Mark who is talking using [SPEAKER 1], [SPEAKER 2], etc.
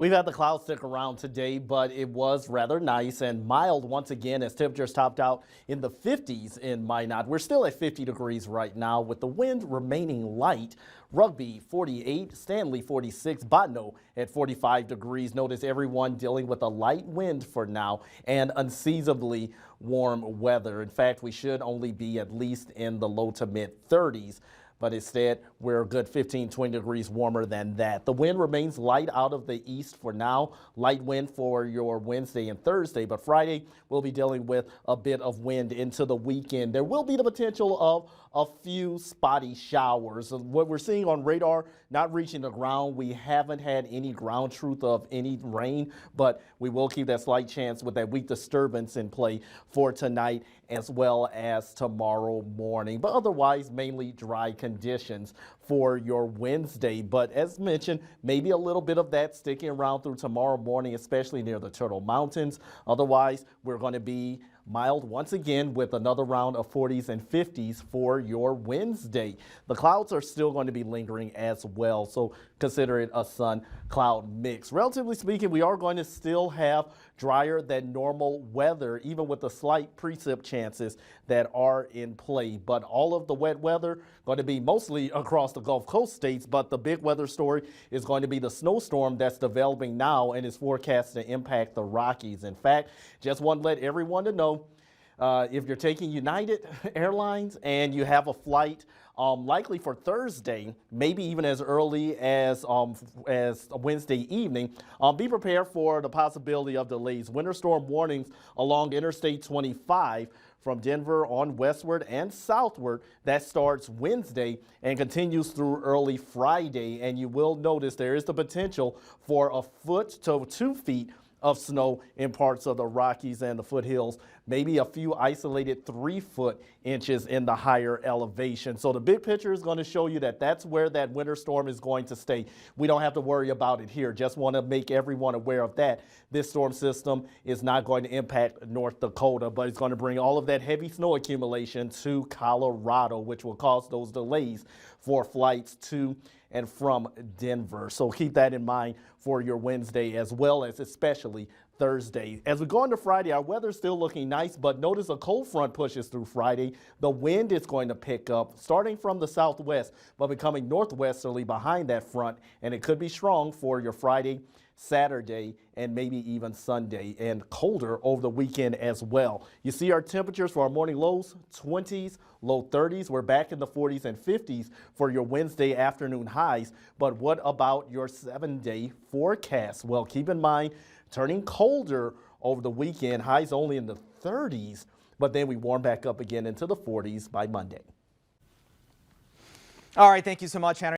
[SPEAKER 1] We've had the clouds stick around today, but it was rather nice and mild once again as temperatures topped out in the 50s in Minot. We're still at 50 degrees right now with the wind remaining light. Rugby 48, Stanley 46, Botno at 45 degrees. Notice everyone dealing with a light wind for now and unseasonably warm weather. In fact, we should only be at least in the low to mid 30s. But instead, we're a good 15-20 degrees warmer than that. The wind remains light out of the east for now. Light wind for your Wednesday and Thursday, but Friday we'll be dealing with a bit of wind into the weekend. There will be the potential of a few spotty showers. What we're seeing on radar, not reaching the ground. We haven't had any ground truth of any rain, but we will keep that slight chance with that weak disturbance in play for tonight as well as tomorrow morning. But otherwise, mainly dry conditions for your Wednesday. But as mentioned, maybe a little bit of that sticking around through tomorrow morning, especially near the Turtle Mountains. Otherwise, we're going to be mild once again with another round of 40s and 50s for your Wednesday. The clouds are still going to be lingering as well, so consider it a sun-cloud mix. Relatively speaking, we are going to still have drier than normal weather, even with the slight precip chances that are in play. But all of the wet weather going to be mostly across the Gulf Coast states, but the big weather story is going to be the snowstorm that's developing now and is forecast to impact the Rockies. In fact, just want to let everyone to know, if you're taking United Airlines and you have a flight likely for Thursday, maybe even as early as Wednesday evening, be prepared for the possibility of delays. Winter storm warnings along Interstate 25 from Denver on westward and southward. That starts Wednesday and continues through early Friday. And you will notice there is the potential for a foot to 2 feet of snow in parts of the Rockies and the foothills, maybe a few isolated 3 inches in the higher elevation. So the big picture is going to show you that that's where that winter storm is going to stay. We don't have to worry about it here. Just want to make everyone aware of that. This storm system is not going to impact North Dakota, but it's going to bring all of that heavy snow accumulation to Colorado, which will cause those delays for flights to and from Denver. So keep that in mind for your Wednesday as well as especially Thursday. As we go into Friday, our weather's still looking nice, but notice a cold front pushes through Friday. The wind is going to pick up starting from the southwest, but becoming northwesterly behind that front, and it could be strong for your Friday, Saturday, and maybe even Sunday, and colder over the weekend as well. You see our temperatures for our morning lows, 20s, low 30s. We're back in the 40s and 50s for your Wednesday afternoon highs. But what about your 7-day forecast? Well, keep in mind, turning colder over the weekend, highs only in the 30s, but then we warm back up again into the 40s by Monday.
[SPEAKER 2] All right, thank you so much, Henry.